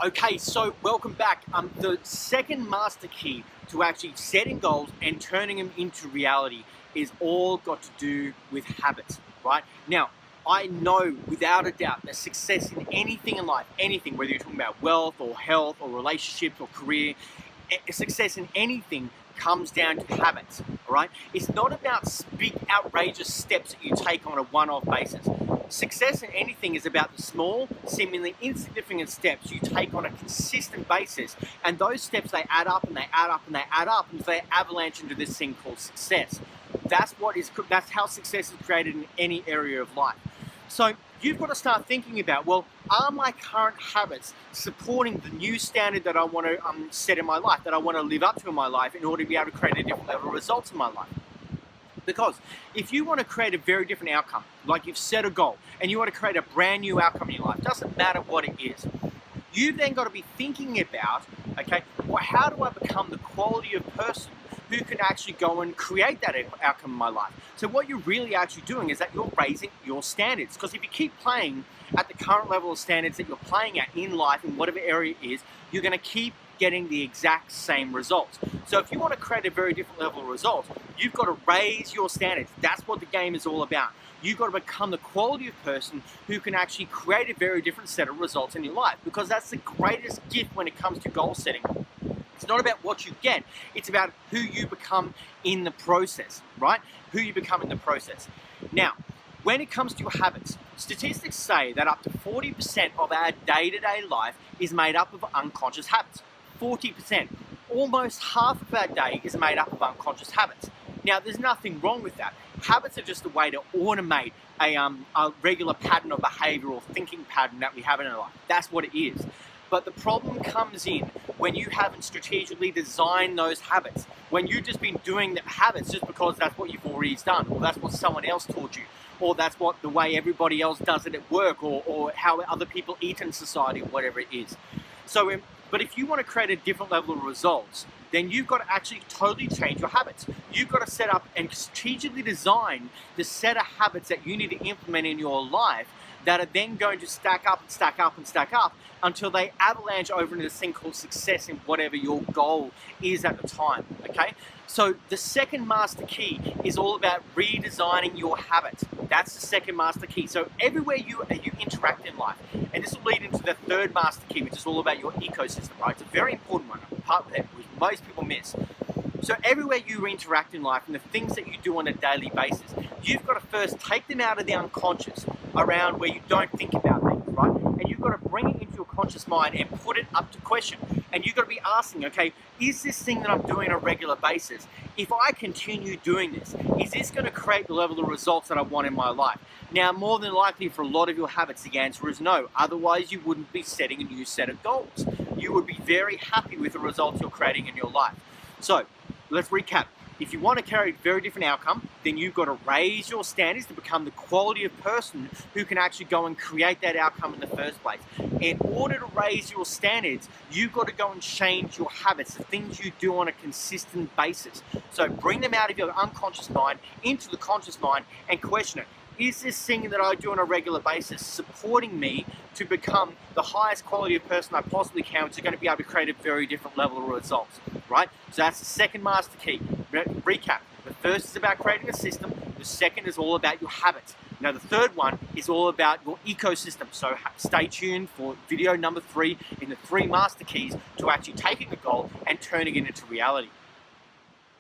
Okay, so welcome back. The second master key to actually setting goals and turning them into reality is all got to do with habits, right? Now, I know without a doubt that success in anything in life, anything, whether you're talking about wealth or health or relationships or career, success in anything comes down to habits, all right? It's not about big, outrageous steps that you take on a one-off basis. Success in anything is about the small, seemingly insignificant steps you take on a consistent basis, and those steps, they add up and they add up and they add up until they avalanche into this thing called success. That's how success is created in any area of life. So you've got to start thinking about, well, are my current habits supporting the new standard that I want to set in my life, that I want to live up to in my life in order to be able to create a different level of results in my life? Because if you want to create a very different outcome, like you've set a goal and you want to create a brand new outcome in your life, doesn't matter what it is, you've then got to be thinking about, okay, well, how do I become the quality of person who can actually go and create that outcome in my life? So what you're really actually doing is that you're raising your standards. Because if you keep playing at the current level of standards that you're playing at in life, in whatever area it is, you're going to keep getting the exact same results. So if you want to create a very different level of results, you've got to raise your standards. That's what the game is all about. You've got to become the quality of person who can actually create a very different set of results in your life, because that's the greatest gift when it comes to goal setting. It's not about what you get, it's about who you become in the process, right? Who you become in the process. Now, when it comes to your habits, statistics say that up to 40% of our day-to-day life is made up of unconscious habits. 40%. Almost half of our day is made up of unconscious habits. Now, there's nothing wrong with that. Habits are just a way to automate a regular pattern of behavior or thinking pattern that we have in our life. That's what it is. But the problem comes in when you haven't strategically designed those habits. When you've just been doing the habits just because that's what you've already done, or that's what someone else taught you, or that's what the way everybody else does it at work, or how other people eat in society, or whatever it is. But if you want to create a different level of results, then you've got to actually totally change your habits. You've got to set up and strategically design the set of habits that you need to implement in your life that are then going to stack up and stack up and stack up until they avalanche over into this thing called success in whatever your goal is at the time, okay? So the second master key is all about redesigning your habits. That's the second master key. So everywhere you interact in life, and this will lead into the third master key, which is all about your ecosystem, right? It's a very important one, a part that most people miss. So everywhere you interact in life and the things that you do on a daily basis, you've got to first take them out of the unconscious, around where you don't think about things, right? And you've got to bring it into your conscious mind and put it up to question. And you've got to be asking, okay, is this thing that I'm doing on a regular basis, if I continue doing this, is this going to create the level of results that I want in my life? Now, more than likely for a lot of your habits, the answer is no. Otherwise, you wouldn't be setting a new set of goals. You would be very happy with the results you're creating in your life. So let's recap. If you want to carry a very different outcome, then you've got to raise your standards to become the quality of person who can actually go and create that outcome in the first place. In order to raise your standards, you've got to go and change your habits, the things you do on a consistent basis. So bring them out of your unconscious mind into the conscious mind and question it. Is this thing that I do on a regular basis supporting me to become the highest quality of person I possibly can, which is going to be able to create a very different level of results, right? So that's the second master key. Recap. The first is about creating a system. The second is all about your habits. Now, the third one is all about your ecosystem. So stay tuned for video number 3 in the 3 master keys to actually taking a goal and turning it into reality.